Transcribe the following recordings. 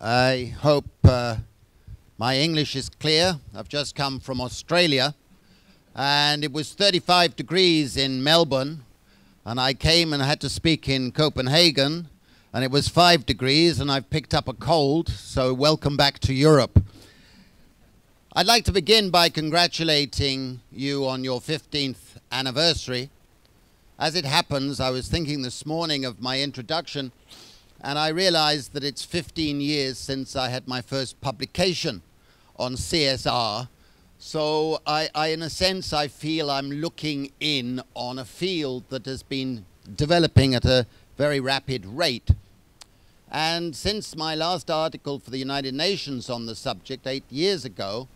I hope my English is clear. I've just come from Australia, and it was 35 degrees in Melbourne, and I came and had to speak in Copenhagen, and it was 5 degrees, and I've picked up a cold, so welcome back to Europe. I'd like to begin by congratulating you on your 15th anniversary. As it happens, I was thinking this morning of my introduction, and I realized that it's 15 years since I had my first publication on CSR. So in a sense, I feel I'm looking in on a field that has been developing at a very rapid rate. And since my last article for the United Nations on the subject 8 years ago,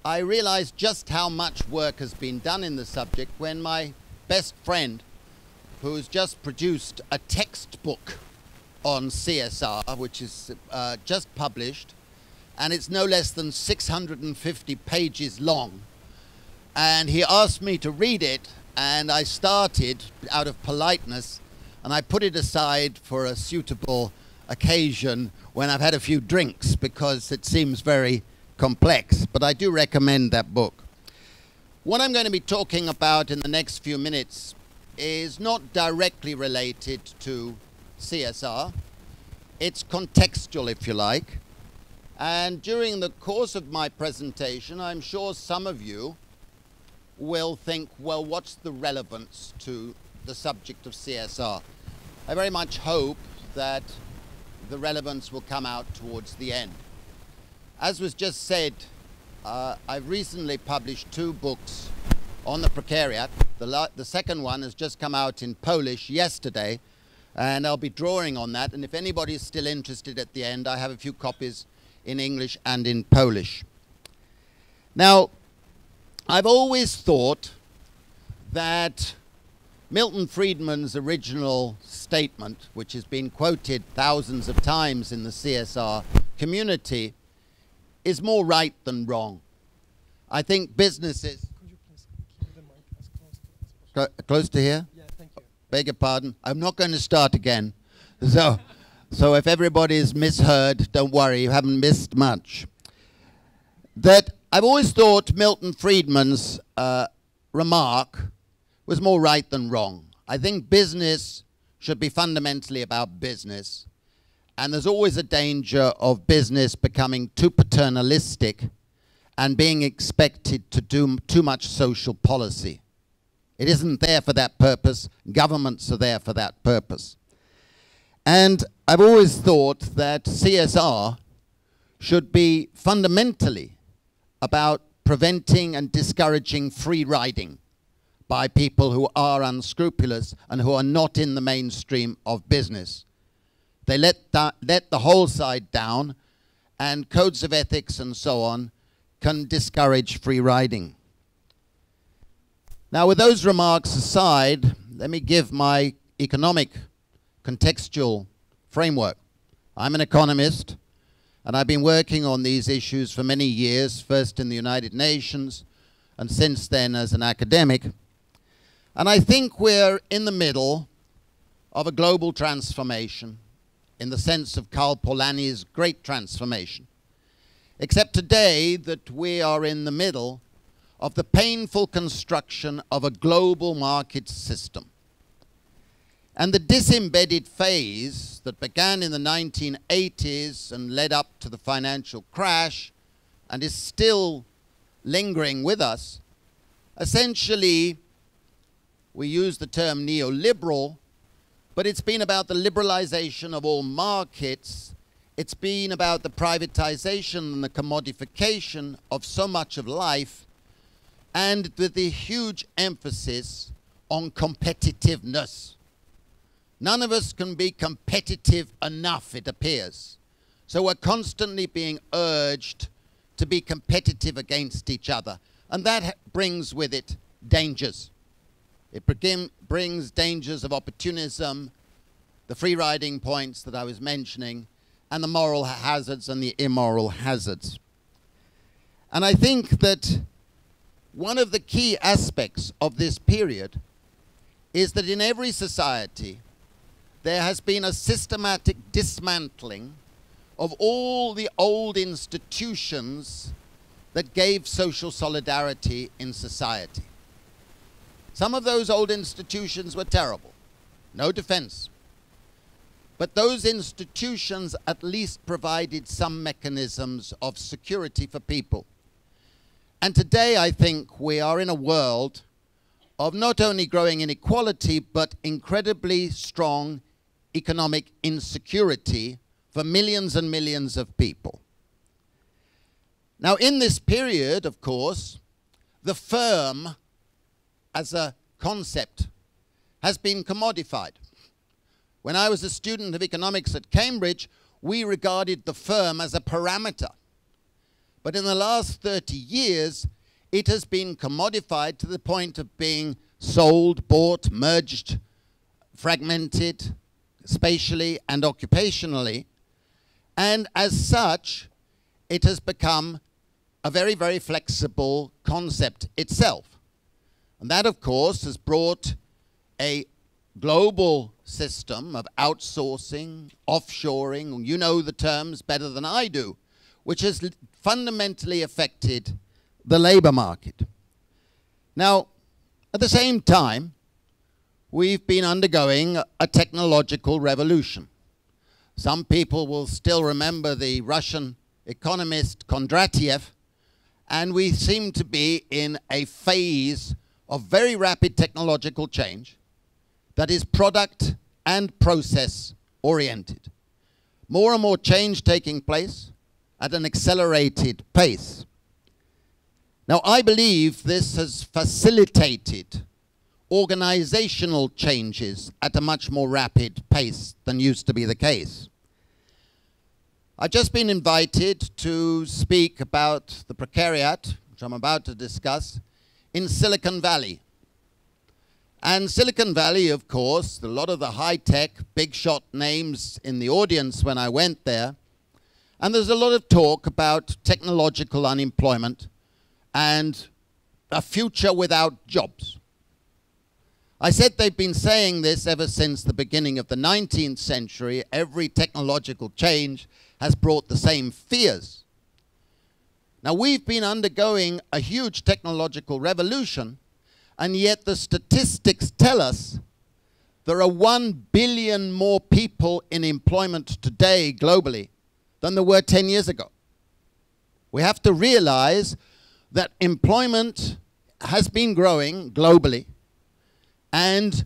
I realized just how much work has been done in the subject when my best friend, who's just produced a textbook on CSR, which is just published, and it's no less than 650 pages long. And he asked me to read it, and I started out of politeness, and I put it aside for a suitable occasion when I've had a few drinks, because it seems very complex. But I do recommend that book. What I'm going to be talking about in the next few minutes is not directly related to CSR. It's contextual, if you like. And during the course of my presentation, I'm sure some of you will think, well, what's the relevance to the subject of CSR? I very much hope that the relevance will come out towards the end. As was just said, I've recently published 2 books on the Precariat. The second one has just come out in Polish yesterday, and I'll be drawing on that. And if anybody is still interested at the end, I have a few copies in English and in Polish. Now, I've always thought that Milton Friedman's original statement, which has been quoted thousands of times in the CSR community, is more right than wrong. I think businesses... Could you please keep the mic as close to as possible? Close to here? Yeah, thank you. Beg your pardon. I'm not going to start again. So if everybody's misheard, don't worry, you haven't missed much. That I've always thought Milton Friedman's remark was more right than wrong. I think business should be fundamentally about business. And there's always a danger of business becoming too paternalistic and being expected to do too much social policy. It isn't there for that purpose. Governments are there for that purpose. And I've always thought that CSR should be fundamentally about preventing and discouraging free riding by people who are unscrupulous and who are not in the mainstream of business. They let the whole side down, and codes of ethics and so on can discourage free riding. Now, with those remarks aside, let me give my economic contextual framework. I'm an economist, and I've been working on these issues for many years, first in the United Nations, and since then as an academic. And I think we're in the middle of a global transformation, in the sense of Karl Polanyi's great transformation. Except today that we are in the middle of the painful construction of a global market system. And the disembedded phase that began in the 1980s and led up to the financial crash and is still lingering with us, essentially, we use the term neoliberal, but it's been about the liberalization of all markets. It's been about the privatization and the commodification of so much of life, and with the huge emphasis on competitiveness. None of us can be competitive enough, it appears. So we're constantly being urged to be competitive against each other. And that brings with it dangers. It brings dangers of opportunism, the free riding points that I was mentioning, and the moral hazards and the immoral hazards. And I think that one of the key aspects of this period is that in every society there has been a systematic dismantling of all the old institutions that gave social solidarity in society. Some of those old institutions were terrible, no defense. But those institutions at least provided some mechanisms of security for people. And today I think we are in a world of not only growing inequality, but incredibly strong economic insecurity for millions and millions of people. Now, in this period, of course, the firm as a concept has been commodified. When I was a student of economics at Cambridge, we regarded the firm as a parameter. But in the last 30 years, it has been commodified to the point of being sold, bought, merged, fragmented, spatially and occupationally. And as such, it has become a very, very flexible concept itself. And that, of course, has brought a global system of outsourcing, offshoring, you know the terms better than I do, which has fundamentally affected the labor market. Now, at the same time, we've been undergoing a technological revolution. Some people will still remember the Russian economist Kondratiev, and we seem to be in a phase of very rapid technological change that is product and process oriented. More and more change taking place at an accelerated pace. Now, I believe this has facilitated organizational changes at a much more rapid pace than used to be the case. I've just been invited to speak about the Precariat, which I'm about to discuss, in Silicon Valley. And Silicon Valley, of course, a lot of the high-tech, big-shot names in the audience when I went there. And there's a lot of talk about technological unemployment and a future without jobs. I said they've been saying this ever since the beginning of the 19th century. Every technological change has brought the same fears. Now, we've been undergoing a huge technological revolution, and yet the statistics tell us there are 1 billion more people in employment today globally than there were 10 years ago. We have to realize that employment has been growing globally, and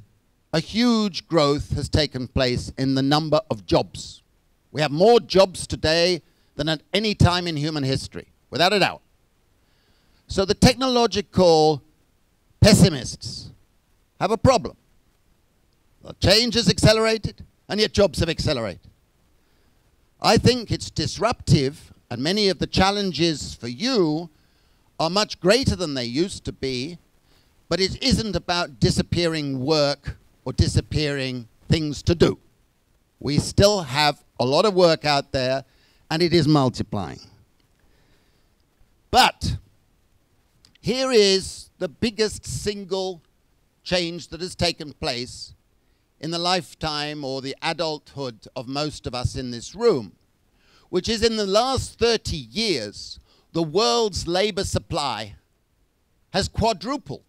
a huge growth has taken place in the number of jobs. We have more jobs today than at any time in human history, without a doubt. So the technological pessimists have a problem. The change has accelerated, and yet jobs have accelerated. I think it's disruptive, and many of the challenges for you are much greater than they used to be, but it isn't about disappearing work or disappearing things to do. We still have a lot of work out there, and it is multiplying. But here is the biggest single change that has taken place in the lifetime or the adulthood of most of us in this room, which is in the last 30 years, the world's labor supply has quadrupled.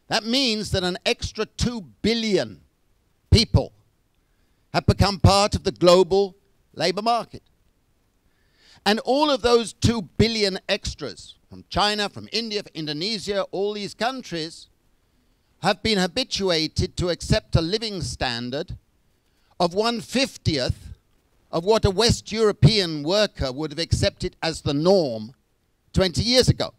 That means that an extra 2 billion people have become part of the global labor market. And all of those 2 billion extras from China, from India, from Indonesia, all these countries have been habituated to accept a living standard of 1/50th of what a West European worker would have accepted as the norm 20 years ago.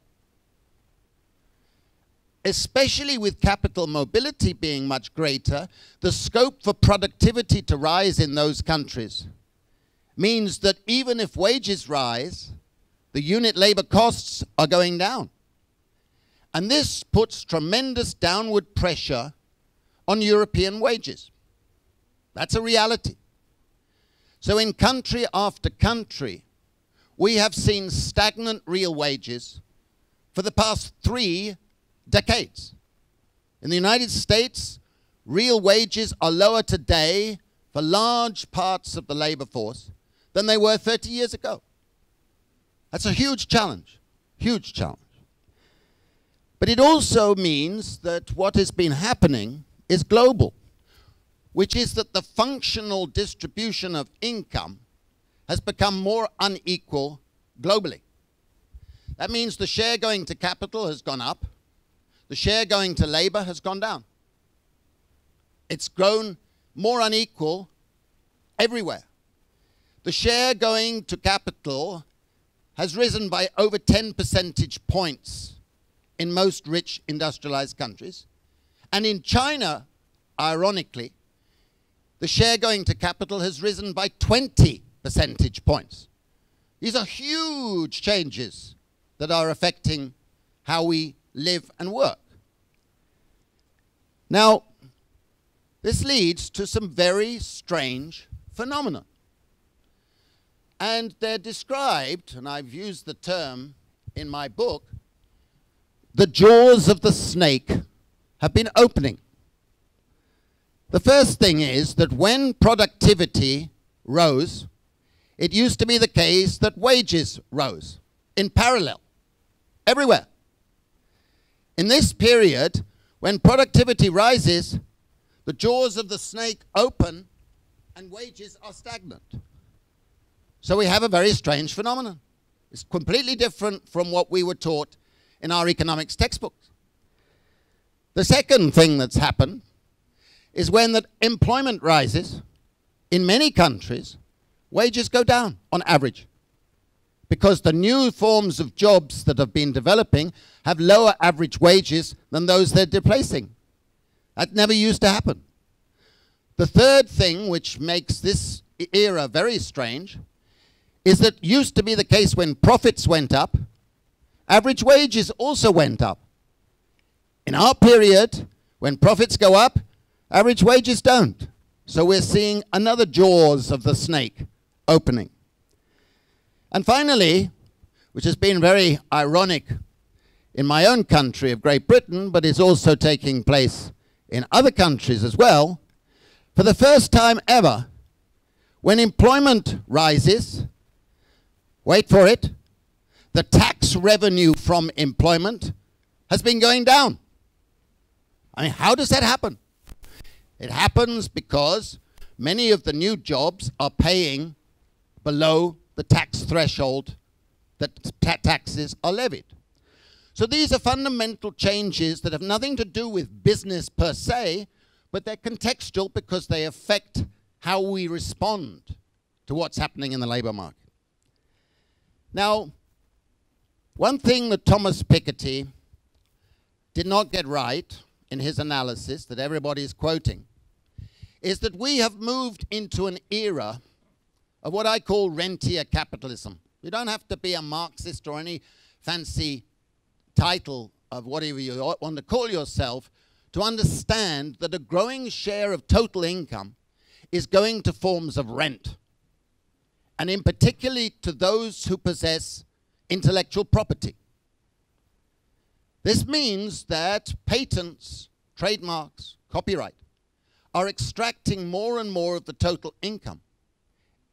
Especially with capital mobility being much greater, the scope for productivity to rise in those countries means that even if wages rise, the unit labor costs are going down. And this puts tremendous downward pressure on European wages. That's a reality. So in country after country, we have seen stagnant real wages for the past 3 decades. In the United States, real wages are lower today for large parts of the labor force than they were 30 years ago. That's a huge challenge, huge challenge. But it also means that what has been happening is global, which is that the functional distribution of income has become more unequal globally. That means the share going to capital has gone up, the share going to labor has gone down. It's grown more unequal everywhere. The share going to capital has risen by over 10 percentage points in most rich industrialized countries. And in China, ironically, the share going to capital has risen by 20 percentage points. These are huge changes that are affecting how we live and work. Now, this leads to some very strange phenomena. And they're described, and I've used the term in my book, the jaws of the snake have been opening. The first thing is that when productivity rose, it used to be the case that wages rose in parallel, everywhere. In this period, when productivity rises, the jaws of the snake open and wages are stagnant. So we have a very strange phenomenon. It's completely different from what we were taught in our economics textbooks. The second thing that's happened is when the employment rises, in many countries, wages go down on average, because the new forms of jobs that have been developing have lower average wages than those they're displacing. That never used to happen. The third thing which makes this era very strange is that used to be the case when profits went up, average wages also went up. In our period, when profits go up, average wages don't. So we're seeing another jaws of the snake opening. And finally, which has been very ironic in my own country of Great Britain, but is also taking place in other countries as well, for the first time ever, when employment rises, wait for it, the tax revenue from employment has been going down. I mean, how does that happen? It happens because many of the new jobs are paying below the tax threshold that taxes are levied. So these are fundamental changes that have nothing to do with business per se, but they're contextual because they affect how we respond to what's happening in the labor market. Now, one thing that Thomas Piketty did not get right in his analysis that everybody is quoting is that we have moved into an era of what I call rentier capitalism. You don't have to be a Marxist or any fancy title of whatever you want to call yourself to understand that a growing share of total income is going to forms of rent, and in particularly to those who possess intellectual property. This means that patents, trademarks, copyright are extracting more and more of the total income.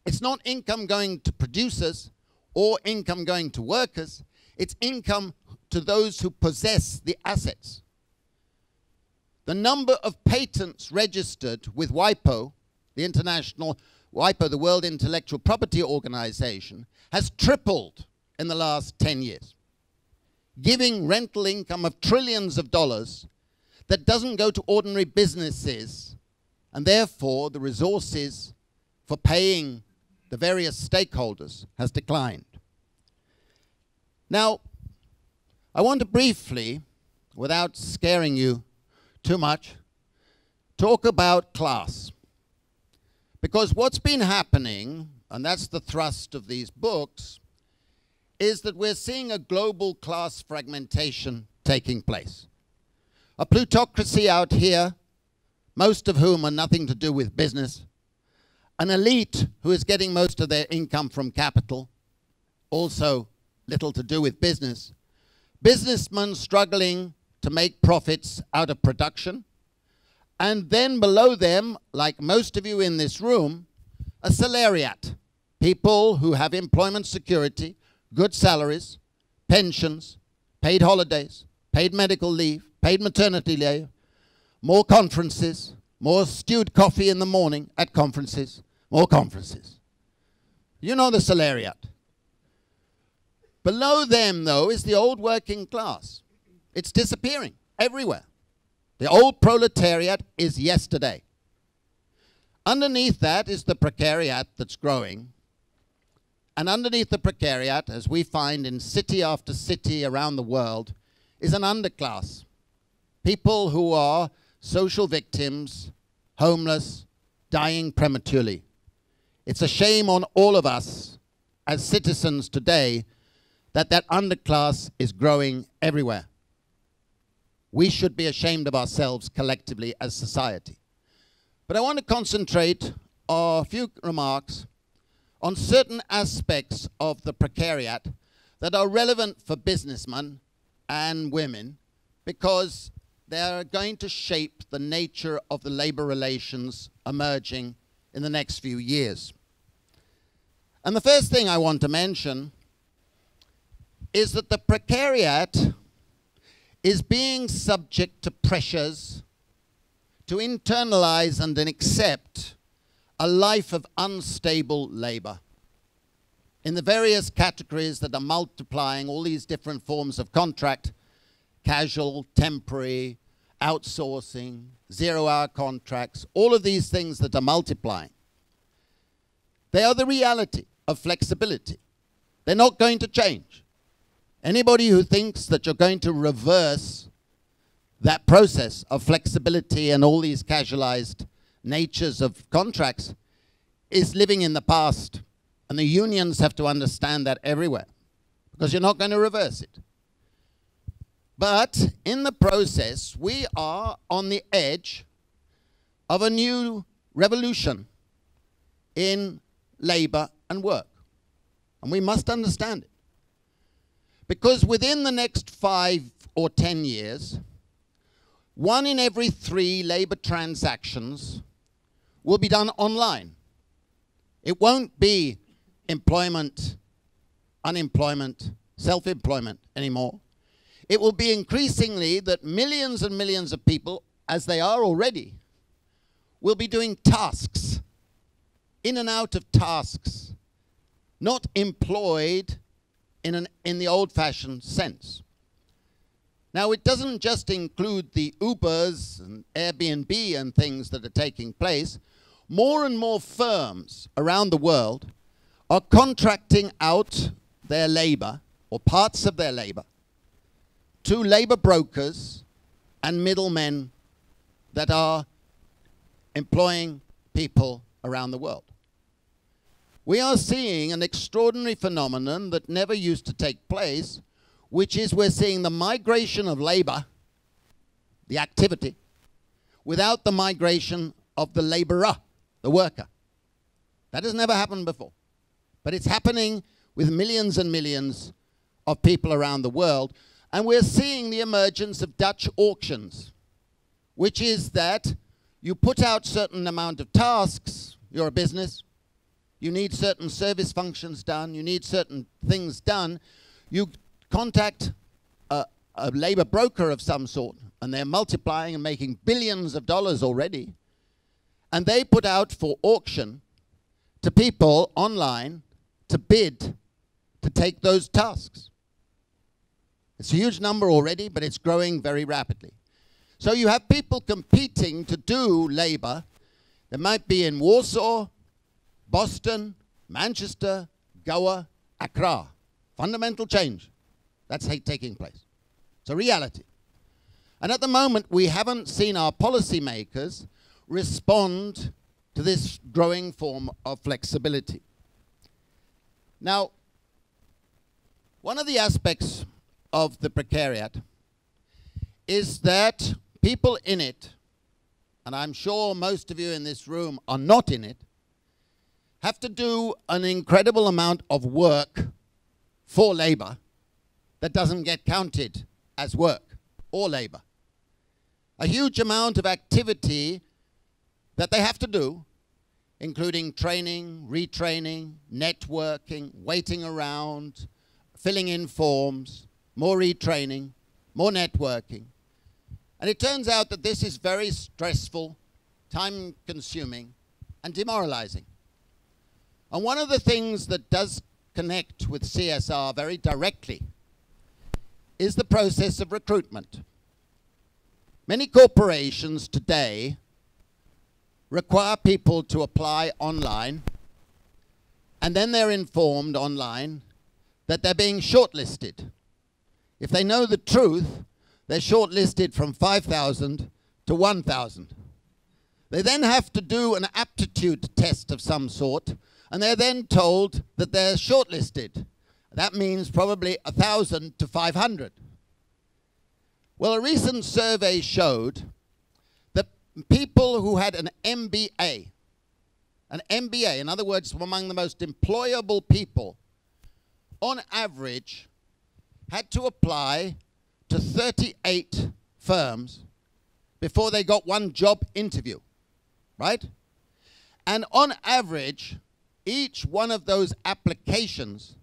It's not income going to producers or income going to workers, it's income to those who possess the assets. The number of patents registered with WIPO, the international WIPO, the World Intellectual Property Organization, has tripled in the last 10 years, giving rental income of trillions of dollars that doesn't go to ordinary businesses, and therefore the resources for paying the various stakeholders has declined. Now, I want to briefly, without scaring you too much, talk about class. Because what's been happening, and that's the thrust of these books, is that we're seeing a global class fragmentation taking place. A plutocracy out here, most of whom are nothing to do with business. An elite who is getting most of their income from capital, also little to do with business. Businessmen struggling to make profits out of production. And then below them, like most of you in this room, a salariat, people who have employment security, good salaries, pensions, paid holidays, paid medical leave, paid maternity leave, more conferences, more stewed coffee in the morning at conferences, more conferences. You know the salariat. Below them, though, is the old working class. It's disappearing everywhere. The old proletariat is yesterday. Underneath that is the precariat that's growing. And underneath the precariat, as we find in city after city around the world, is an underclass. People who are social victims, homeless, dying prematurely. It's a shame on all of us as citizens today that that underclass is growing everywhere. We should be ashamed of ourselves collectively as society. But I want to concentrate a few remarks on certain aspects of the precariat that are relevant for businessmen and women because they are going to shape the nature of the labor relations emerging in the next few years. And the first thing I want to mention is that the precariat is being subject to pressures to internalize and then accept a life of unstable labor in the various categories that are multiplying, all these different forms of contract, casual, temporary, outsourcing, zero-hour contracts, all of these things that are multiplying. They are the reality of flexibility. They're not going to change. Anybody who thinks that you're going to reverse that process of flexibility and all these casualized natures of contracts is living in the past. And the unions have to understand that everywhere, because you're not going to reverse it. But in the process, we are on the edge of a new revolution in labor and work. And we must understand it. Because within the next 5 or 10 years, 1 in every 3 labor transactions will be done online. It won't be employment, unemployment, self-employment anymore. It will be increasingly that millions and millions of people, as they are already, will be doing tasks, in and out of tasks, not employed in the old-fashioned sense. Now, it doesn't just include the Ubers and Airbnb and things that are taking place. More and more firms around the world are contracting out their labor, or parts of their labor, to labor brokers and middlemen that are employing people around the world. We are seeing an extraordinary phenomenon that never used to take place, which is we're seeing the migration of labor, the activity, without the migration of the laborer, the worker. That has never happened before. But it's happening with millions and millions of people around the world. And we're seeing the emergence of Dutch auctions, which is that you put out certain amount of tasks, you're a business, you need certain service functions done, you need certain things done, you contact a labor broker of some sort, and they're multiplying and making billions of dollars already, and they put out for auction to people online to bid to take those tasks. It's a huge number already, but it's growing very rapidly. So you have people competing to do labor. They might be in Warsaw, Boston, Manchester, Goa, Accra. Fundamental change. That's taking place. It's a reality. And at the moment, we haven't seen our policymakers respond to this growing form of flexibility. Now, one of the aspects of the precariat is that people in it, and I'm sure most of you in this room are not in it, have to do an incredible amount of work for labor that doesn't get counted as work or labor. A huge amount of activity that they have to do including training, retraining, networking, waiting around, filling in forms, more retraining, more networking. And it turns out that this is very stressful, time-consuming, and demoralizing. And one of the things that does connect with CSR very directly is the process of recruitment. Many corporations today require people to apply online, and then they're informed online that they're being shortlisted. If they know the truth, they're shortlisted from 5,000 to 1,000. They then have to do an aptitude test of some sort, and they're then told that they're shortlisted. That means probably 1,000 to 500. Well, a recent survey showed that people who had an MBA, in other words, among the most employable people, on average, had to apply to 38 firms before they got one job interview, right? And on average, each one of those applications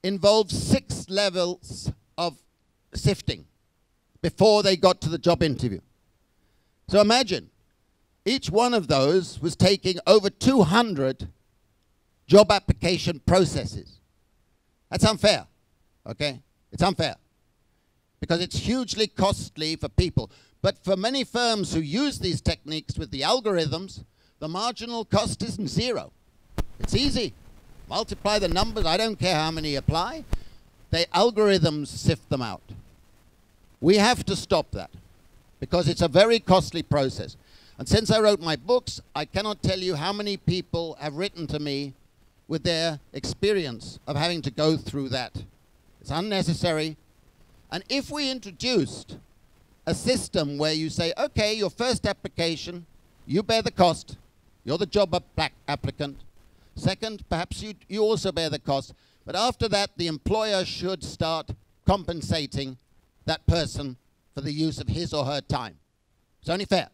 involves 6 levels of sifting before they got to the job interview. So imagine, each one of those was taking over 200 job application processes. That's unfair, okay? It's unfair because it's hugely costly for people. But for many firms who use these techniques with the algorithms, the marginal cost isn't zero. It's easy. Multiply the numbers. I don't care how many apply. The algorithms sift them out. We have to stop that because it's a very costly process. And since I wrote my books, I cannot tell you how many people have written to me with their experience of having to go through that. It's unnecessary. And if we introduced a system where you say, okay, your first application, you bear the cost. You're the job applicant. Second, perhaps you also bear the cost. But after that, the employer should start compensating that person for the use of his or her time. It's only fair.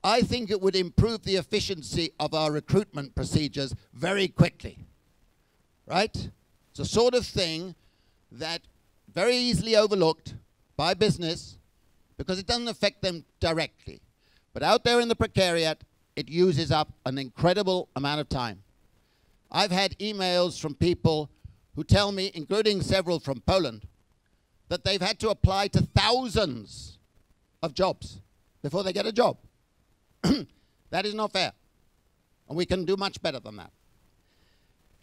I think it would improve the efficiency of our recruitment procedures very quickly, right? It's a sort of thing that very easily overlooked by business because it doesn't affect them directly. But out there in the precariat, it uses up an incredible amount of time. I've had emails from people who tell me, including several from Poland, that they've had to apply to thousands of jobs before they get a job. That is not fair. And we can do much better than that.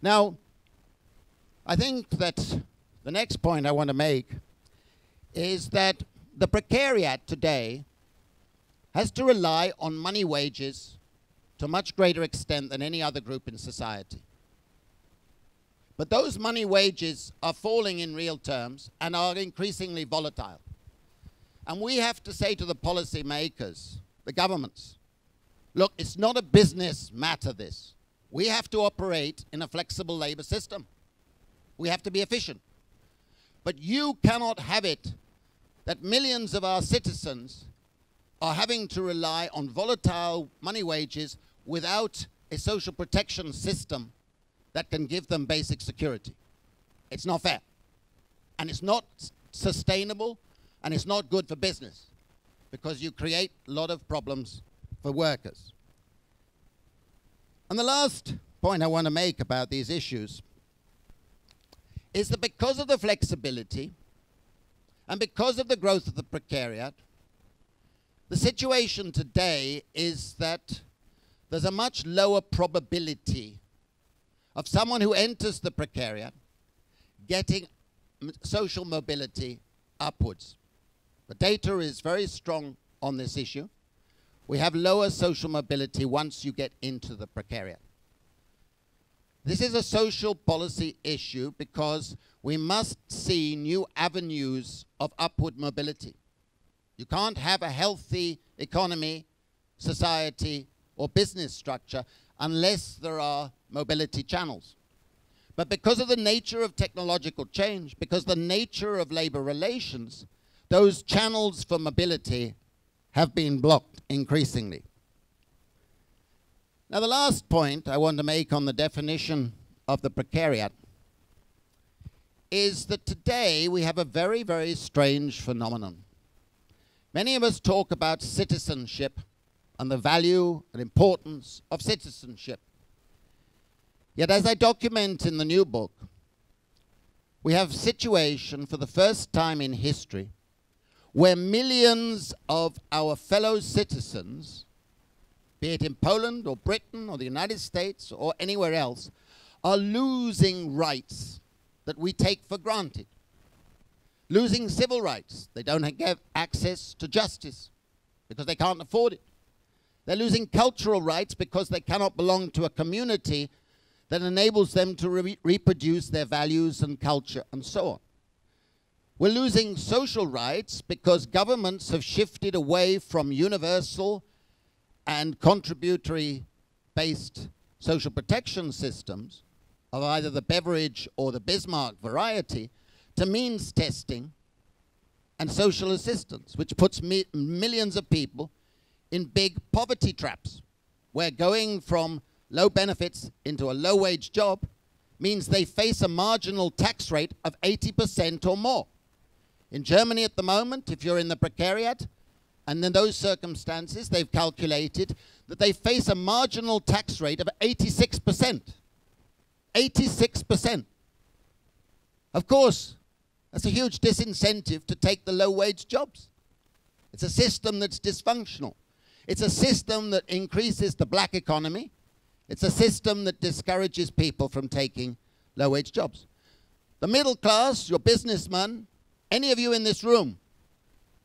Now, I think that the next point I want to make is that the precariat today has to rely on money wages to a much greater extent than any other group in society. But those money wages are falling in real terms and are increasingly volatile. And we have to say to the policy makers, the governments, look, it's not a business matter, this. We have to operate in a flexible labor system. We have to be efficient. But you cannot have it that millions of our citizens are having to rely on volatile money wages without a social protection system that can give them basic security. It's not fair. And it's not sustainable, and it's not good for business because you create a lot of problems for workers. And the last point I want to make about these issues is that because of the flexibility and because of the growth of the precariat, the situation today is that there's a much lower probability of someone who enters the precariat getting social mobility upwards. The data is very strong on this issue. We have lower social mobility once you get into the precariat. This is a social policy issue because we must see new avenues of upward mobility. You can't have a healthy economy, society, or business structure unless there are mobility channels. But because of the nature of technological change, because the nature of labor relations, those channels for mobility have been blocked increasingly. Now, the last point I want to make on the definition of the precariat is that today we have a very, very strange phenomenon. Many of us talk about citizenship and the value and importance of citizenship. Yet, as I document in the new book, we have a situation for the first time in history where millions of our fellow citizens, be it in Poland or Britain or the United States or anywhere else, are losing rights that we take for granted. Losing civil rights. They don't have access to justice because they can't afford it. They're losing cultural rights because they cannot belong to a community that enables them to reproduce their values and culture and so on. We're losing social rights because governments have shifted away from universal and contributory-based social protection systems of either the Beveridge or the Bismarck variety to means testing and social assistance, which puts millions of people in big poverty traps, where going from low benefits into a low-wage job means they face a marginal tax rate of 80% or more. In Germany at the moment, if you're in the precariat, and in those circumstances, they've calculated that they face a marginal tax rate of 86%. 86%. Of course, that's a huge disincentive to take the low-wage jobs. It's a system that's dysfunctional. It's a system that increases the black economy. It's a system that discourages people from taking low-wage jobs. The middle class, your businessman, any of you in this room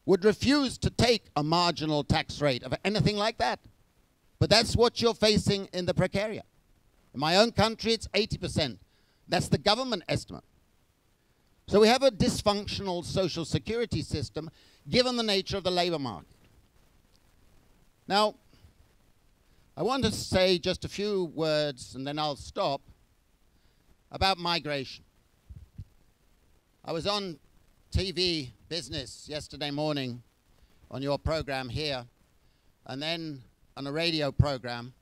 would refuse to take a marginal tax rate of anything like that. But that's what you're facing in the precariat. In my own country, it's 80%. That's the government estimate. So we have a dysfunctional social security system given the nature of the labor market. Now, I want to say just a few words, and then I'll stop, about migration. I was on TV Business yesterday morning on your program here, and then on a radio program,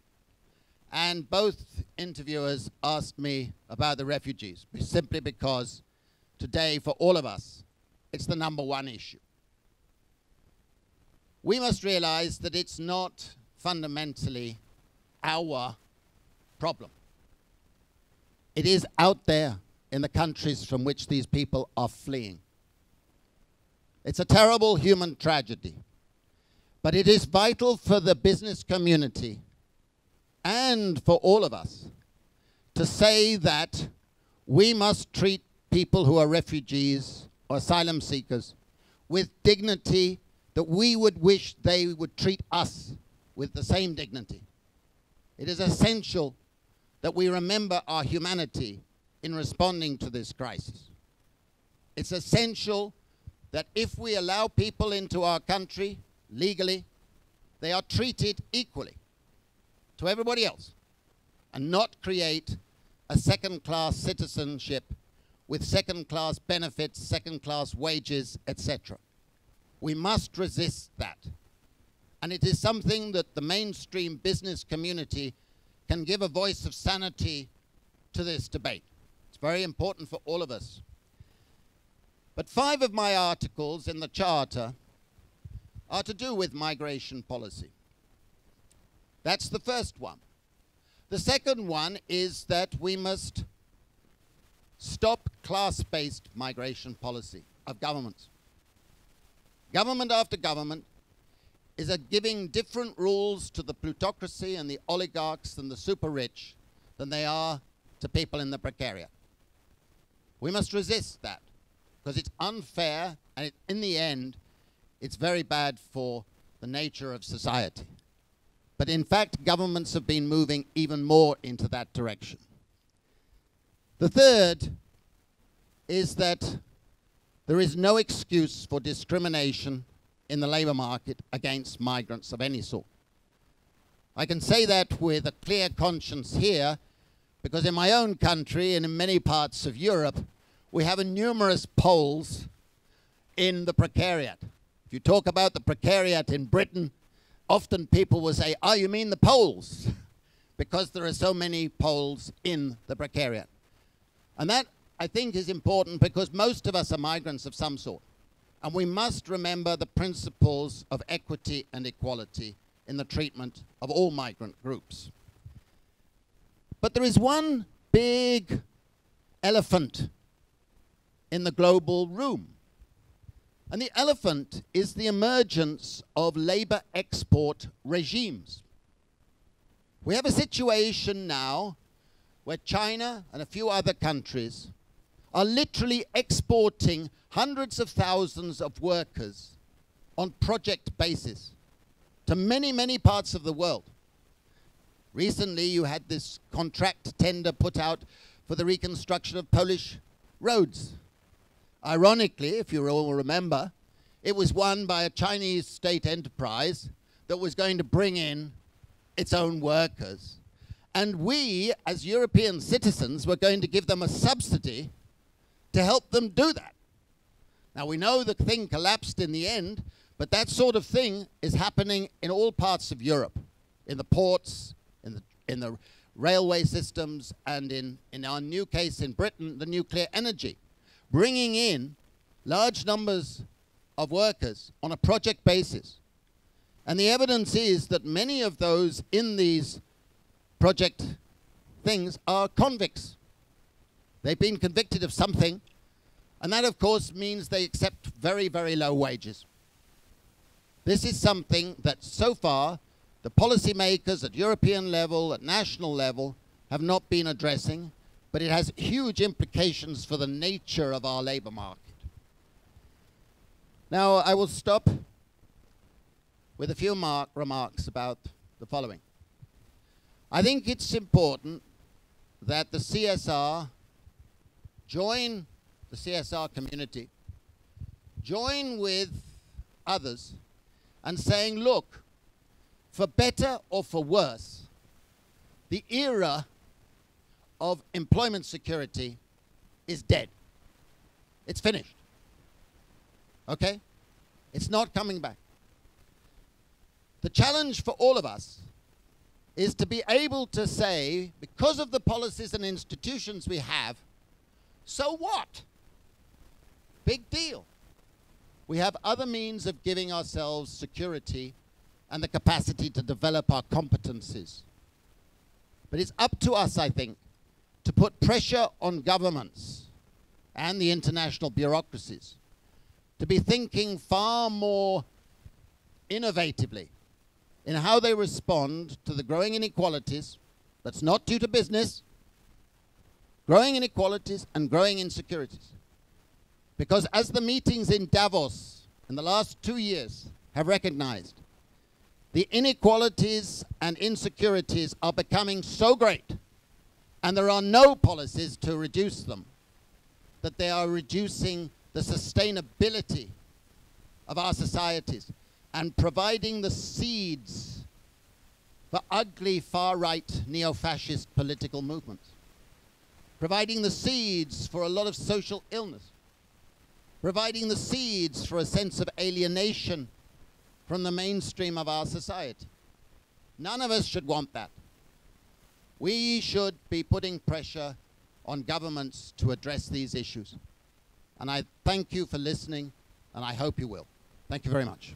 and both interviewers asked me about the refugees, simply because today, for all of us, it's the #1 issue. We must realize that it's not fundamentally our problem. It is out there in the countries from which these people are fleeing. It's a terrible human tragedy, but it is vital for the business community and for all of us to say that we must treat people who are refugees or asylum seekers with dignity that we would wish they would treat us with the same dignity. It is essential that we remember our humanity in responding to this crisis. It's essential that if we allow people into our country legally, they are treated equally to everybody else and not create a second-class citizenship with second-class benefits, second-class wages, etc. We must resist that. And it is something that the mainstream business community can give a voice of sanity to this debate. It's very important for all of us. But 5 of my articles in the Charter are to do with migration policy. That's the first one. The second one is that we must stop class-based migration policy of governments. Government after government is giving different rules to the plutocracy and the oligarchs and the super rich than they are to people in the precariat. We must resist that because it's unfair and in the end it's very bad for the nature of society. But in fact, governments have been moving even more into that direction. The third is that there is no excuse for discrimination in the labor market against migrants of any sort. I can say that with a clear conscience here because in my own country and in many parts of Europe, we have numerous Poles in the precariat. If you talk about the precariat in Britain, often people will say, oh, you mean the Poles? because there are so many Poles in the Precariat. And that, I think, is important because most of us are migrants of some sort. And we must remember the principles of equity and equality in the treatment of all migrant groups. But there is one big elephant in the global room. And the elephant is the emergence of labor export regimes. We have a situation now where China and a few other countries are literally exporting hundreds of thousands of workers on project basis to many, many parts of the world. Recently, you had this contract tender put out for the reconstruction of Polish roads. Ironically, if you all remember, it was won by a Chinese state enterprise that was going to bring in its own workers. And we, as European citizens, were going to give them a subsidy to help them do that. Now, we know the thing collapsed in the end, but that sort of thing is happening in all parts of Europe, in the ports, in the railway systems, and in our new case in Britain, the nuclear energy, bringing in large numbers of workers on a project basis. And the evidence is that many of those in these project things are convicts. They've been convicted of something, and that, of course, means they accept very, very low wages. This is something that, so far, the policymakers at European level, at national level, have not been addressing, but it has huge implications for the nature of our labor market. Now, I will stop with a few remarks about the following. I think it's important that the CSR join the CSR community, join with others, and saying, look, for better or for worse, the era of employment security is dead. It's finished. Okay? It's not coming back. The challenge for all of us is to be able to say, because of the policies and institutions we have, so what? Big deal. We have other means of giving ourselves security and the capacity to develop our competencies. But it's up to us, I think, to put pressure on governments and the international bureaucracies to be thinking far more innovatively in how they respond to the growing inequalities that's not due to business, growing inequalities and growing insecurities. Because as the meetings in Davos in the last 2 years have recognized, the inequalities and insecurities are becoming so great, and there are no policies to reduce them, that they are reducing the sustainability of our societies and providing the seeds for ugly far-right neo-fascist political movements, providing the seeds for a lot of social illness, providing the seeds for a sense of alienation from the mainstream of our society. None of us should want that. We should be putting pressure on governments to address these issues. And I thank you for listening, and I hope you will. Thank you very much.